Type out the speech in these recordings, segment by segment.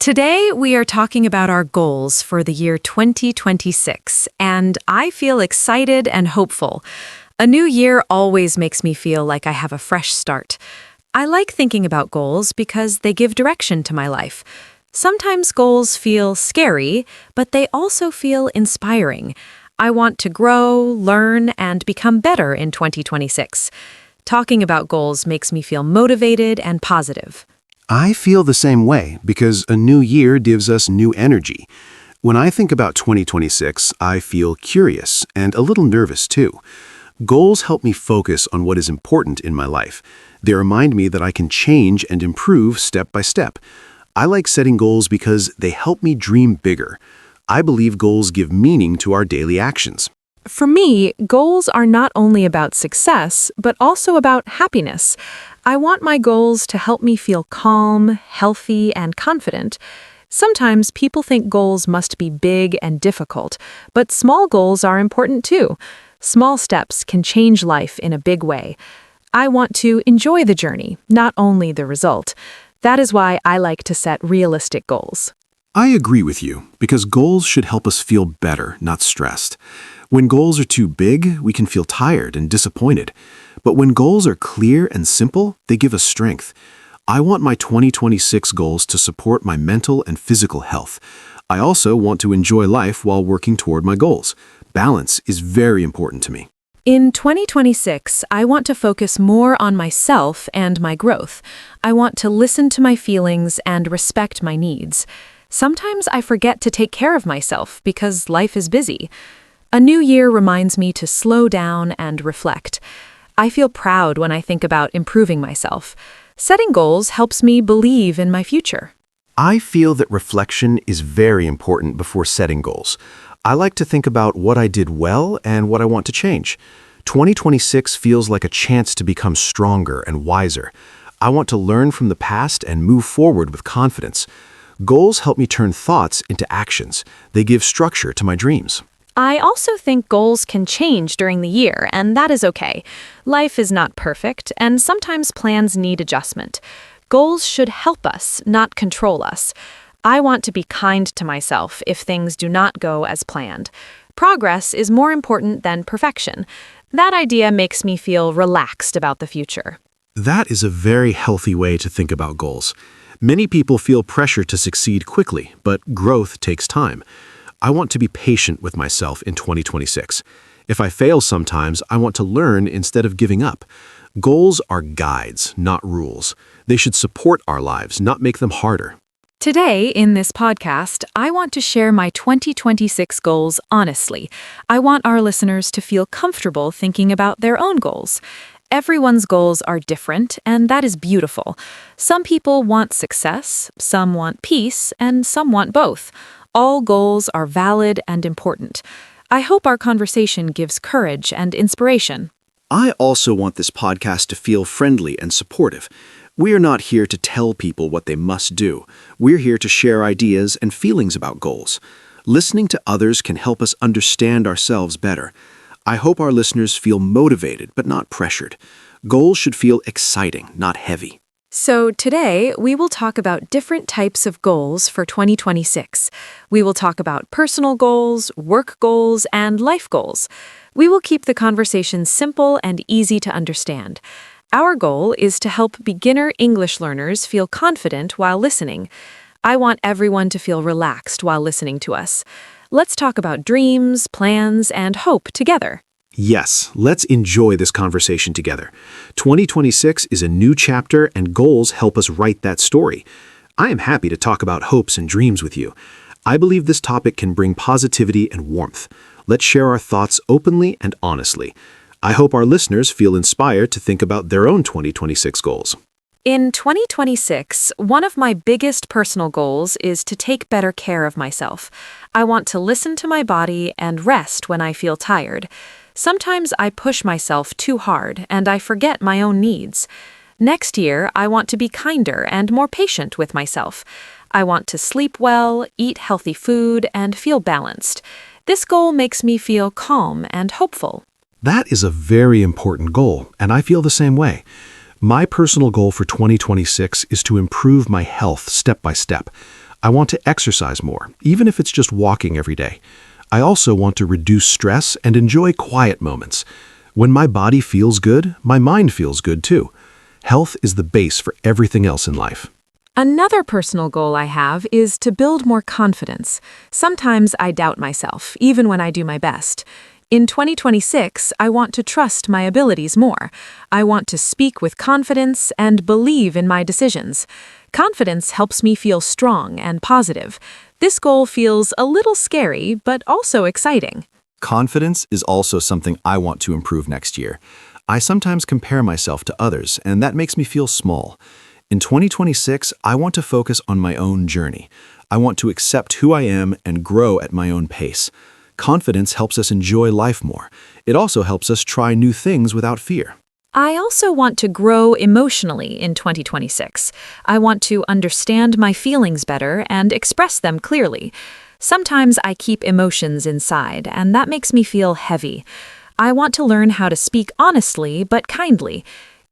Today, we are talking about our goals for the year 2026, and I feel excited and hopeful. A new year always makes me feel like I have a fresh start. I like thinking about goals because they give direction to my life. Sometimes goals feel scary, but they also feel inspiring. I want to grow, learn, and become better in 2026. Talking about goals makes me feel motivated and positive. I feel the same way because a new year gives us new energy. When I think about 2026, I feel curious and a little nervous too. Goals help me focus on what is important in my life. They remind me that I can change and improve step by step. I like setting goals because they help me dream bigger. I believe goals give meaning to our daily actions. For me, goals are not only about success, but also about happiness. I want my goals to help me feel calm, healthy, and confident. Sometimes people think goals must be big and difficult, but small goals are important too. Small steps can change life in a big way. I want to enjoy the journey, not only the result. That is why I like to set realistic goals. I agree with you because goals should help us feel better, not stressed. When goals are too big, we can feel tired and disappointed. But when goals are clear and simple, they give us strength. I want my 2026 goals to support my mental and physical health. I also want to enjoy life while working toward my goals. Balance is very important to me. In 2026, I want to focus more on myself and my growth. I want to listen to my feelings and respect my needs. Sometimes I forget to take care of myself because life is busy. A new year reminds me to slow down and reflect. I feel proud when I think about improving myself. Setting goals helps me believe in my future. I feel that reflection is very important before setting goals. I like to think about what I did well and what I want to change. 2026 feels like a chance to become stronger and wiser. I want to learn from the past and move forward with confidence. Goals help me turn thoughts into actions. They give structure to my dreams. I also think goals can change during the year, and that is okay. Life is not perfect, and sometimes plans need adjustment. Goals should help us, not control us. I want to be kind to myself if things do not go as planned. Progress is more important than perfection. That idea makes me feel relaxed about the future. That is a very healthy way to think about goals. Many people feel pressure to succeed quickly, but growth takes time. I want to be patient with myself in 2026. If I fail sometimes, I want to learn instead of giving up. Goals are guides, not rules. They should support our lives, not make them harder. Today, in this podcast, I want to share my 2026 goals honestly. I want our listeners to feel comfortable thinking about their own goals. Everyone's goals are different, and that is beautiful. Some people want success, some want peace, and some want both. All goals are valid and important. I hope our conversation gives courage and inspiration. I also want this podcast to feel friendly and supportive. We are not here to tell people what they must do. We're here to share ideas and feelings about goals. Listening to others can help us understand ourselves better. I hope our listeners feel motivated but not pressured. Goals should feel exciting, not heavy. So today, we will talk about different types of goals for 2026. We will talk about personal goals, work goals, and life goals. We will keep the conversation simple and easy to understand. Our goal is to help beginner English learners feel confident while listening. I want everyone to feel relaxed while listening to us. Let's talk about dreams, plans, and hope together. Yes, let's enjoy this conversation together. 2026 is a new chapter and goals help us write that story. I am happy to talk about hopes and dreams with you. I believe this topic can bring positivity and warmth. Let's share our thoughts openly and honestly. I hope our listeners feel inspired to think about their own 2026 goals. In 2026, one of my biggest personal goals is to take better care of myself. I want to listen to my body and rest when I feel tired. Sometimes I push myself too hard and I forget my own needs. Next year, I want to be kinder and more patient with myself. I want to sleep well, eat healthy food, and feel balanced. This goal makes me feel calm and hopeful. That is a very important goal, and I feel the same way. My personal goal for 2026 is to improve my health step by step. I want to exercise more, even if it's just walking every day. I also want to reduce stress and enjoy quiet moments. When my body feels good, my mind feels good too. Health is the base for everything else in life. Another personal goal I have is to build more confidence. Sometimes I doubt myself, even when I do my best. In 2026, I want to trust my abilities more. I want to speak with confidence and believe in my decisions. Confidence helps me feel strong and positive. This goal feels a little scary, but also exciting. Confidence is also something I want to improve next year. I sometimes compare myself to others, and that makes me feel small. In 2026, I want to focus on my own journey. I want to accept who I am and grow at my own pace. Confidence helps us enjoy life more. It also helps us try new things without fear. I also want to grow emotionally in 2026. I want to understand my feelings better and express them clearly. Sometimes I keep emotions inside, and that makes me feel heavy. I want to learn how to speak honestly but kindly.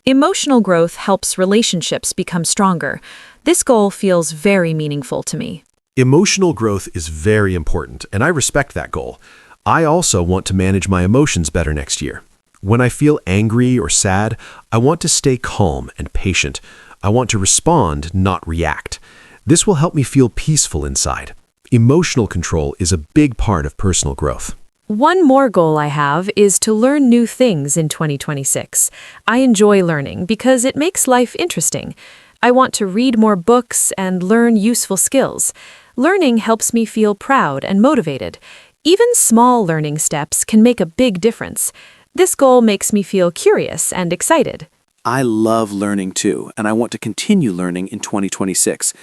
Emotional growth helps relationships become stronger. This goal feels very meaningful to me. Emotional growth is very important, and I respect that goal. I also want to manage my emotions better next year. When I feel angry or sad, I want to stay calm and patient. I want to respond, not react. This will help me feel peaceful inside. Emotional control is a big part of personal growth. One more goal I have is to learn new things in 2026. I enjoy learning because it makes life interesting. I want to read more books and learn useful skills. Learning helps me feel proud and motivated. Even small learning steps can make a big difference. This goal makes me feel curious and excited. I love learning too, and I want to continue learning in 2026.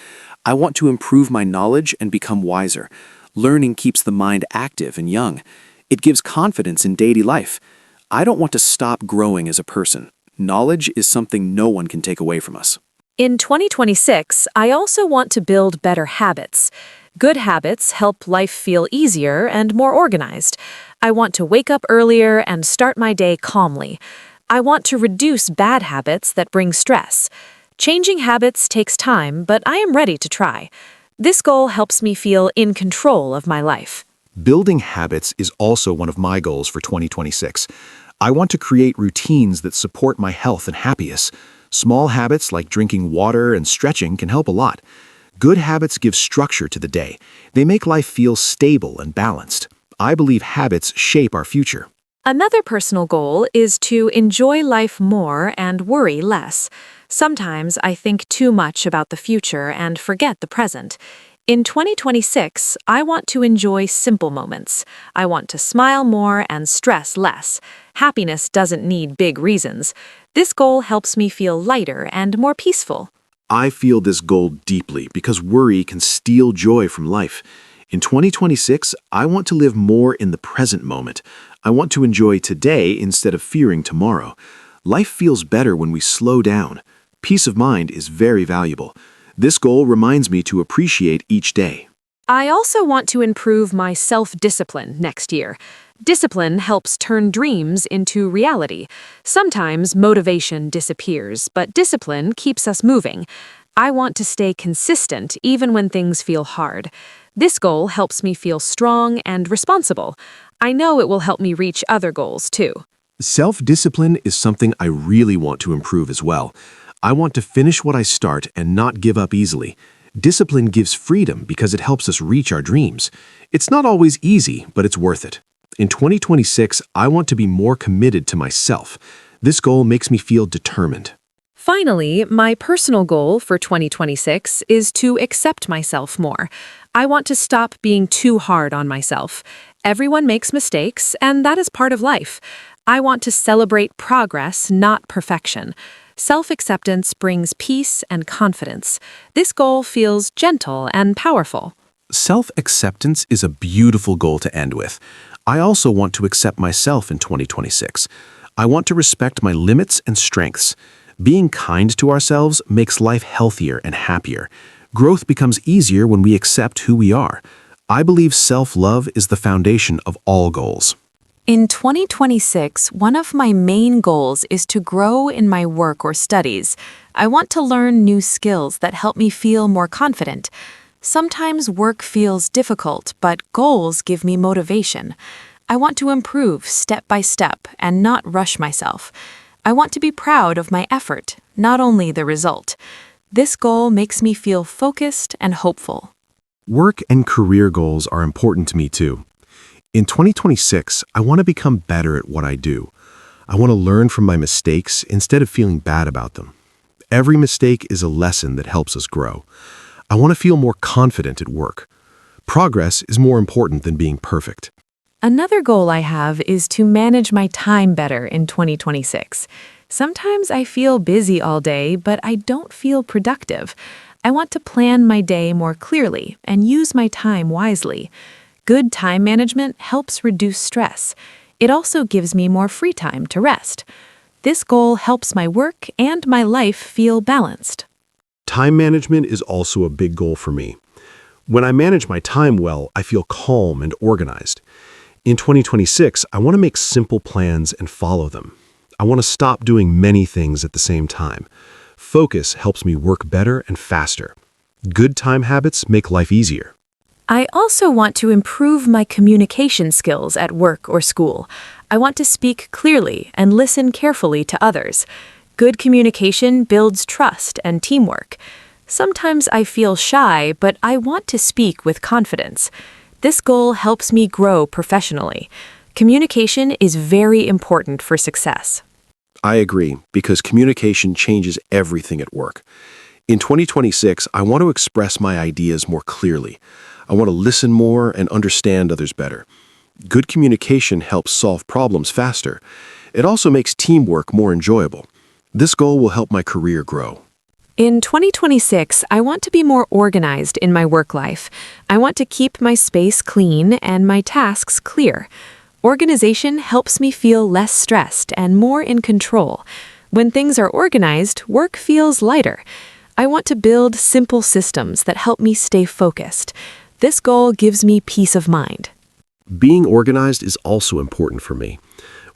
I want to improve my knowledge and become wiser. Learning keeps the mind active and young. It gives confidence in daily life. I don't want to stop growing as a person. Knowledge is something no one can take away from us. In 2026, I also want to build better habits. Good habits help life feel easier and more organized. I want to wake up earlier and start my day calmly. I want to reduce bad habits that bring stress. Changing habits takes time, but I am ready to try. This goal helps me feel in control of my life. Building habits is also one of my goals for 2026. I want to create routines that support my health and happiness. Small habits like drinking water and stretching can help a lot. Good habits give structure to the day. They make life feel stable and balanced. I believe habits shape our future. Another personal goal is to enjoy life more and worry less. Sometimes I think too much about the future and forget the present. In 2026, I want to enjoy simple moments. I want to smile more and stress less. Happiness doesn't need big reasons. This goal helps me feel lighter and more peaceful. I feel this goal deeply because worry can steal joy from life. In 2026, I want to live more in the present moment. I want to enjoy today instead of fearing tomorrow. Life feels better when we slow down. Peace of mind is very valuable. This goal reminds me to appreciate each day. I also want to improve my self-discipline next year. Discipline helps turn dreams into reality. Sometimes motivation disappears, but discipline keeps us moving. I want to stay consistent even when things feel hard. This goal helps me feel strong and responsible. I know it will help me reach other goals too. Self-discipline is something I really want to improve as well. I want to finish what I start and not give up easily. Discipline gives freedom because it helps us reach our dreams. It's not always easy, but it's worth it. In 2026, I want to be more committed to myself. This goal makes me feel determined. Finally, my personal goal for 2026 is to accept myself more. I want to stop being too hard on myself. Everyone makes mistakes, and that is part of life. I want to celebrate progress, not perfection. Self-acceptance brings peace and confidence. This goal feels gentle and powerful. Self-acceptance is a beautiful goal to end with. I also want to accept myself in 2026. I want to respect my limits and strengths. Being kind to ourselves makes life healthier and happier. Growth becomes easier when we accept who we are. I believe self-love is the foundation of all goals. In 2026, one of my main goals is to grow in my work or studies. I want to learn new skills that help me feel more confident. Sometimes work feels difficult, but goals give me motivation. I want to improve step by step and not rush myself. I want to be proud of my effort, not only the result. This goal makes me feel focused and hopeful. Work and career goals are important to me too. In 2026, I want to become better at what I do. I want to learn from my mistakes instead of feeling bad about them. Every mistake is a lesson that helps us grow. I want to feel more confident at work. Progress is more important than being perfect. Another goal I have is to manage my time better in 2026. Sometimes I feel busy all day, but I don't feel productive. I want to plan my day more clearly and use my time wisely. Good time management helps reduce stress. It also gives me more free time to rest. This goal helps my work and my life feel balanced. Time management is also a big goal for me. When I manage my time well, I feel calm and organized. In 2026, I want to make simple plans and follow them. I want to stop doing many things at the same time. Focus helps me work better and faster. Good time habits make life easier. I also want to improve my communication skills at work or school. I want to speak clearly and listen carefully to others. Good communication builds trust and teamwork. Sometimes I feel shy, but I want to speak with confidence. This goal helps me grow professionally. Communication is very important for success. I agree, because communication changes everything at work. In 2026, I want to express my ideas more clearly. I want to listen more and understand others better. Good communication helps solve problems faster. It also makes teamwork more enjoyable. This goal will help my career grow. In 2026, I want to be more organized in my work life. I want to keep my space clean and my tasks clear. Organization helps me feel less stressed and more in control. When things are organized, work feels lighter. I want to build simple systems that help me stay focused. This goal gives me peace of mind. Being organized is also important for me.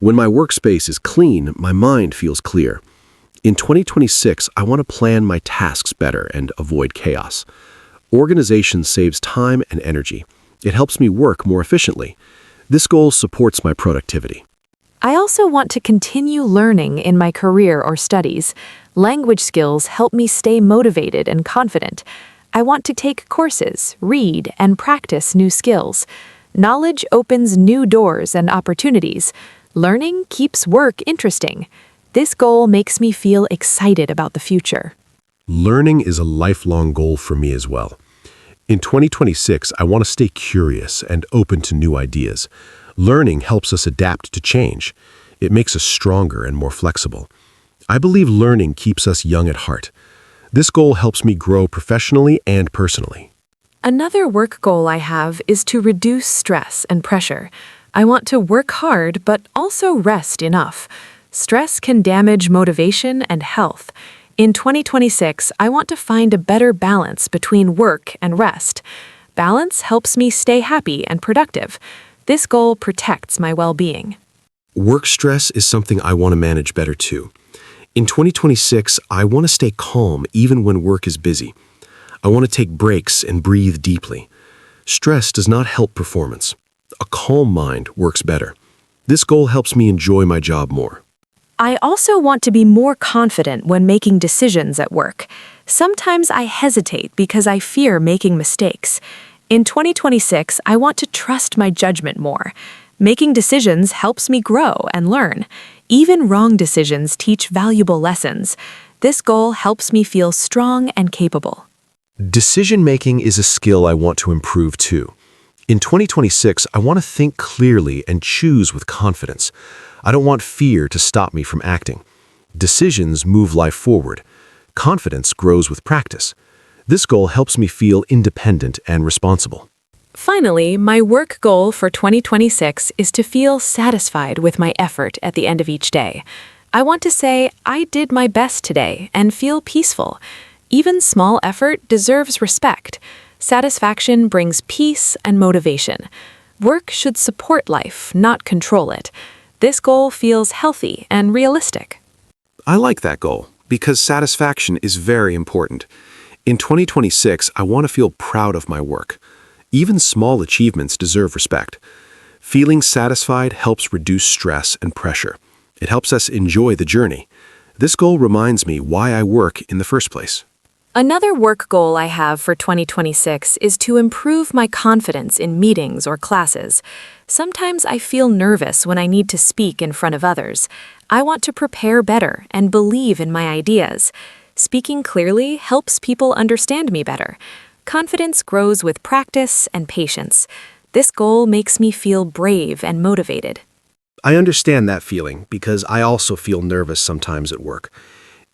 When my workspace is clean, my mind feels clear. In 2026, I want to plan my tasks better and avoid chaos. Organization saves time and energy. It helps me work more efficiently. This goal supports my productivity. I also want to continue learning in my career or studies. Language skills help me stay motivated and confident. I want to take courses, read, and practice new skills. Knowledge opens new doors and opportunities. Learning keeps work interesting. This goal makes me feel excited about the future. Learning is a lifelong goal for me as well. In 2026, I want to stay curious and open to new ideas. Learning helps us adapt to change. It makes us stronger and more flexible. I believe learning keeps us young at heart. This goal helps me grow professionally and personally. Another work goal I have is to reduce stress and pressure. I want to work hard but also rest enough. Stress can damage motivation and health. In 2026, I want to find a better balance between work and rest. Balance helps me stay happy and productive. This goal protects my well-being. Work stress is something I want to manage better too. In 2026, I want to stay calm even when work is busy. I want to take breaks and breathe deeply. Stress does not help performance. A calm mind works better. This goal helps me enjoy my job more. I also want to be more confident when making decisions at work. Sometimes I hesitate because I fear making mistakes. In 2026, I want to trust my judgment more. Making decisions helps me grow and learn. Even wrong decisions teach valuable lessons. This goal helps me feel strong and capable. Decision-making is a skill I want to improve too. In 2026, I want to think clearly and choose with confidence. I don't want fear to stop me from acting. Decisions move life forward. Confidence grows with practice. This goal helps me feel independent and responsible. Finally, my work goal for 2026 is to feel satisfied with my effort at the end of each day. I want to say, I did my best today and feel peaceful. Even small effort deserves respect. Satisfaction brings peace and motivation. Work should support life, not control it. This goal feels healthy and realistic. I like that goal because satisfaction is very important. In 2026, I want to feel proud of my work. Even small achievements deserve respect. Feeling satisfied helps reduce stress and pressure. It helps us enjoy the journey. This goal reminds me why I work in the first place. Another work goal I have for 2026 is to improve my confidence in meetings or classes. Sometimes I feel nervous when I need to speak in front of others. I want to prepare better and believe in my ideas. Speaking clearly helps people understand me better. Confidence grows with practice and patience. This goal makes me feel brave and motivated. I understand that feeling because I also feel nervous sometimes at work.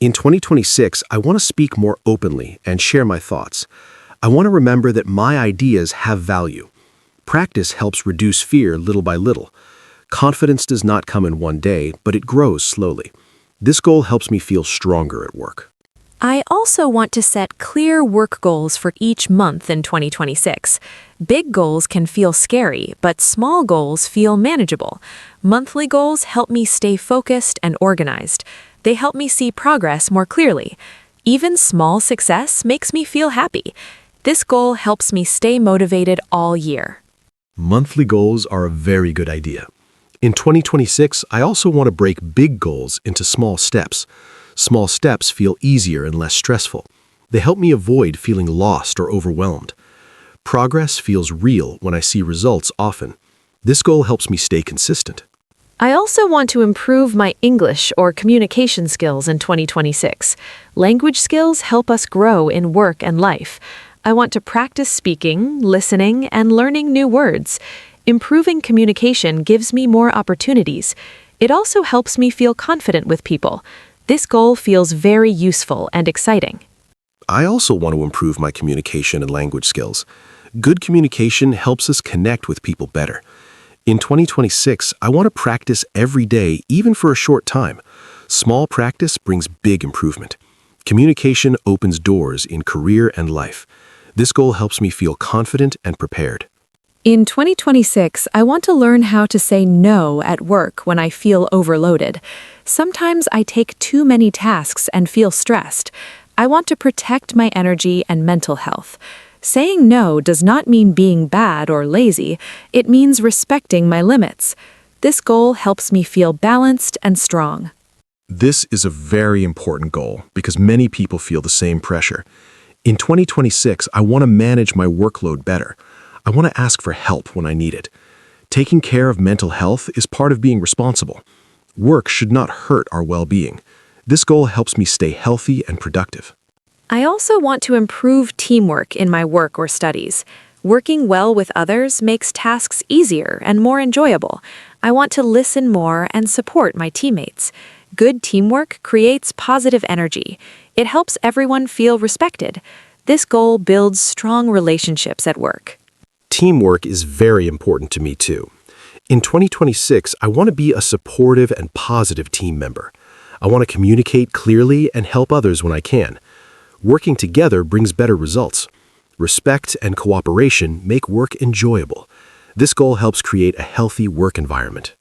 In 2026, I want to speak more openly and share my thoughts. I want to remember that my ideas have value. Practice helps reduce fear little by little. Confidence does not come in one day, but it grows slowly. This goal helps me feel stronger at work. I also want to set clear work goals for each month in 2026. Big goals can feel scary, but small goals feel manageable. Monthly goals help me stay focused and organized. They help me see progress more clearly. Even small success makes me feel happy. This goal helps me stay motivated all year. Monthly goals are a very good idea. In 2026, I also want to break big goals into small steps. Small steps feel easier and less stressful. They help me avoid feeling lost or overwhelmed. Progress feels real when I see results often. This goal helps me stay consistent. I also want to improve my English or communication skills in 2026. Language skills help us grow in work and life. I want to practice speaking, listening, and learning new words. Improving communication gives me more opportunities. It also helps me feel confident with people. This goal feels very useful and exciting. I also want to improve my communication and language skills. Good communication helps us connect with people better. In 2026, I want to practice every day, even for a short time. Small practice brings big improvement. Communication opens doors in career and life. This goal helps me feel confident and prepared. In 2026, I want to learn how to say no at work when I feel overloaded. Sometimes I take too many tasks and feel stressed. I want to protect my energy and mental health. Saying no does not mean being bad or lazy. It means respecting my limits. This goal helps me feel balanced and strong. This is a very important goal because many people feel the same pressure. In 2026, I want to manage my workload better. I want to ask for help when I need it. Taking care of mental health is part of being responsible. Work should not hurt our well-being. This goal helps me stay healthy and productive. I also want to improve teamwork in my work or studies. Working well with others makes tasks easier and more enjoyable. I want to listen more and support my teammates. Good teamwork creates positive energy. It helps everyone feel respected. This goal builds strong relationships at work. Teamwork is very important to me too. In 2026, I want to be a supportive and positive team member. I want to communicate clearly and help others when I can. Working together brings better results. Respect and cooperation make work enjoyable. This goal helps create a healthy work environment.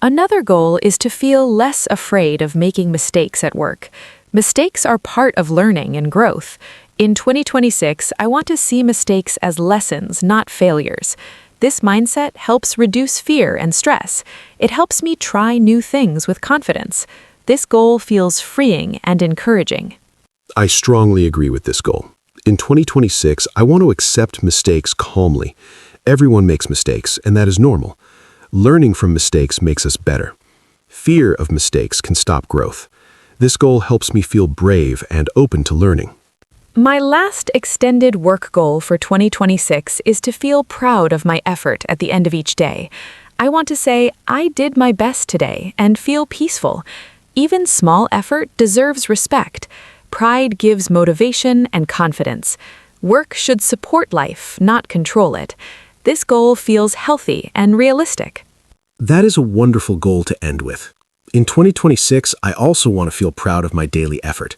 Another goal is to feel less afraid of making mistakes at work. Mistakes are part of learning and growth. In 2026, I want to see mistakes as lessons, not failures. This mindset helps reduce fear and stress. It helps me try new things with confidence. This goal feels freeing and encouraging. I strongly agree with this goal. In 2026, I want to accept mistakes calmly. Everyone makes mistakes, and that is normal. Learning from mistakes makes us better. Fear of mistakes can stop growth. This goal helps me feel brave and open to learning. My last extended work goal for 2026 is to feel proud of my effort at the end of each day. I want to say, I did my best today and feel peaceful. Even small effort deserves respect. Pride gives motivation and confidence. Work should support life, not control it. This goal feels healthy and realistic. That is a wonderful goal to end with. In 2026, I also want to feel proud of my daily effort.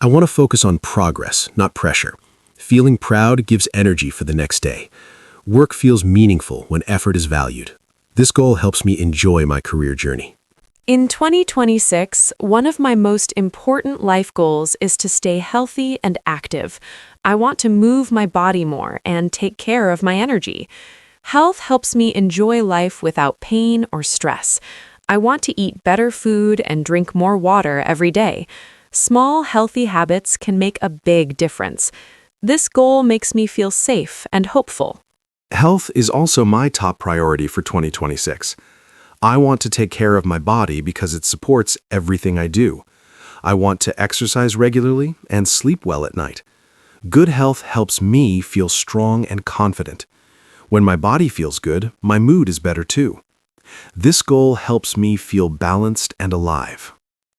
I want to focus on progress, not pressure. Feeling proud gives energy for the next day. Work feels meaningful when effort is valued. This goal helps me enjoy my career journey. In 2026, one of my most important life goals is to stay healthy and active. I want to move my body more and take care of my energy. Health helps me enjoy life without pain or stress. I want to eat better food and drink more water every day. Small, healthy habits can make a big difference. This goal makes me feel safe and hopeful. Health is also my top priority for 2026. I want to take care of my body because it supports everything I do. I want to exercise regularly and sleep well at night. Good health helps me feel strong and confident. When my body feels good, my mood is better too. This goal helps me feel balanced and alive.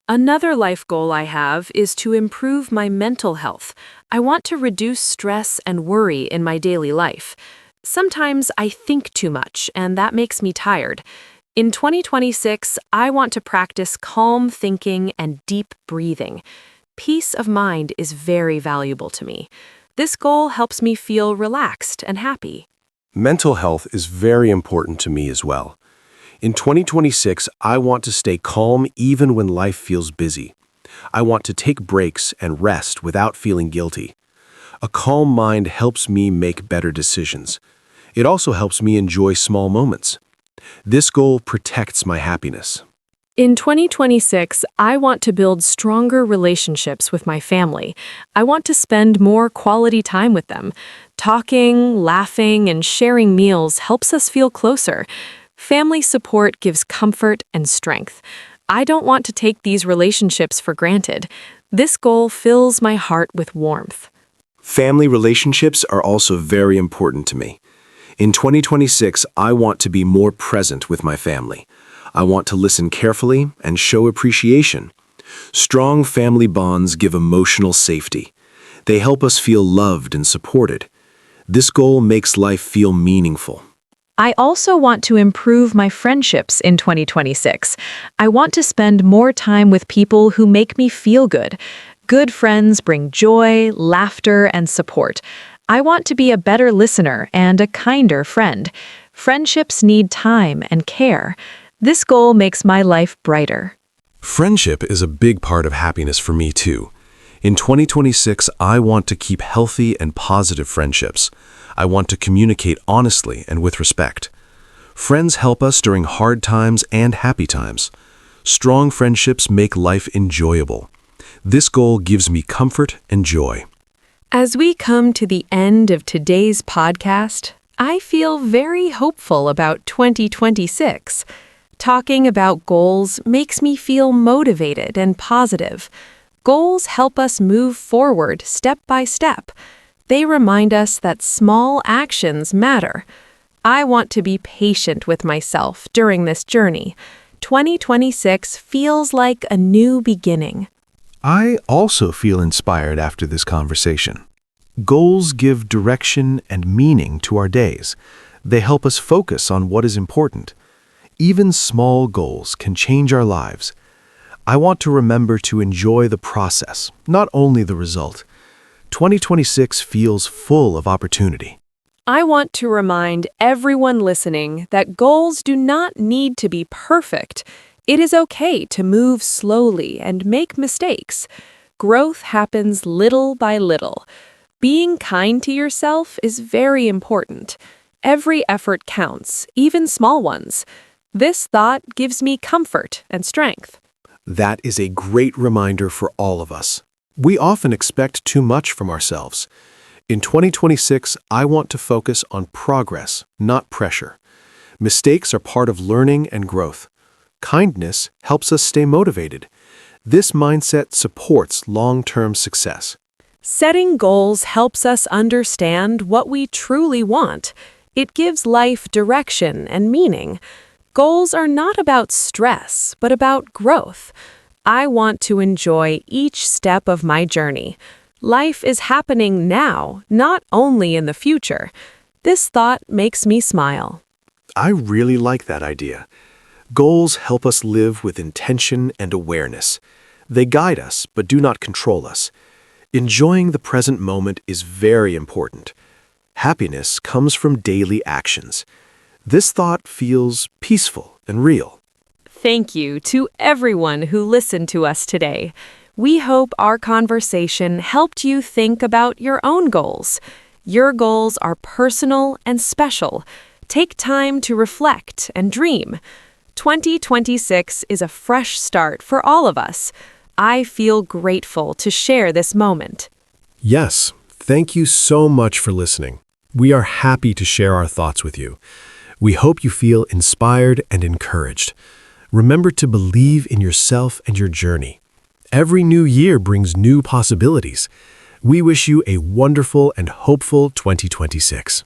Another life goal I have is to improve my mental health. I want to reduce stress and worry in my daily life. Sometimes I think too much, and that makes me tired. In 2026, I want to practice calm thinking and deep breathing. Peace of mind is very valuable to me. This goal helps me feel relaxed and happy. Mental health is very important to me as well. In 2026, I want to stay calm even when life feels busy. I want to take breaks and rest without feeling guilty. A calm mind helps me make better decisions. It also helps me enjoy small moments. This goal protects my happiness. In 2026, I want to build stronger relationships with my family. I want to spend more quality time with them. Talking, laughing, and sharing meals helps us feel closer. Family support gives comfort and strength. I don't want to take these relationships for granted. This goal fills my heart with warmth. Family relationships are also very important to me. In 2026, I want to be more present with my family. I want to listen carefully and show appreciation. Strong family bonds give emotional safety. They help us feel loved and supported. This goal makes life feel meaningful. I also want to improve my friendships in 2026. I want to spend more time with people who make me feel good. Good friends bring joy, laughter, and support. I want to be a better listener and a kinder friend. Friendships need time and care. This goal makes my life brighter. Friendship is a big part of happiness for me too. In 2026, I want to keep healthy and positive friendships. I want to communicate honestly and with respect. Friends help us during hard times and happy times. Strong friendships make life enjoyable. This goal gives me comfort and joy. As we come to the end of today's podcast, I feel very hopeful about 2026. Talking about goals makes me feel motivated and positive. Goals help us move forward step by step. They remind us that small actions matter. I want to be patient with myself during this journey. 2026 feels like a new beginning. I also feel inspired after this conversation. Goals give direction and meaning to our days. They help us focus on what is important. Even small goals can change our lives. I want to remember to enjoy the process, not only the result. 2026 feels full of opportunity. I want to remind everyone listening that goals do not need to be perfect. It is okay to move slowly and make mistakes. Growth happens little by little. Being kind to yourself is very important. Every effort counts, even small ones. This thought gives me comfort and strength. That is a great reminder for all of us. We often expect too much from ourselves. In 2026, I want to focus on progress, not pressure. Mistakes are part of learning and growth. Kindness helps us stay motivated. This mindset supports long-term success. Setting goals helps us understand what we truly want. It gives life direction and meaning. Goals are not about stress, but about growth. I want to enjoy each step of my journey. Life is happening now, not only in the future. This thought makes me smile. I really like that idea. Goals help us live with intention and awareness. They guide us, but do not control us. Enjoying the present moment is very important. Happiness comes from daily actions. This thought feels peaceful and real. thank you to everyone who listened to us today. We hope our conversation helped you think about your own goals. Your goals are personal and special. Take time to reflect and dream. 2026 is a fresh start for all of us. I feel grateful to share this moment. Yes, thank you so much for listening. We are happy to share our thoughts with you. We hope you feel inspired and encouraged. Remember to believe in yourself and your journey. Every new year brings new possibilities. We wish you a wonderful and hopeful 2026.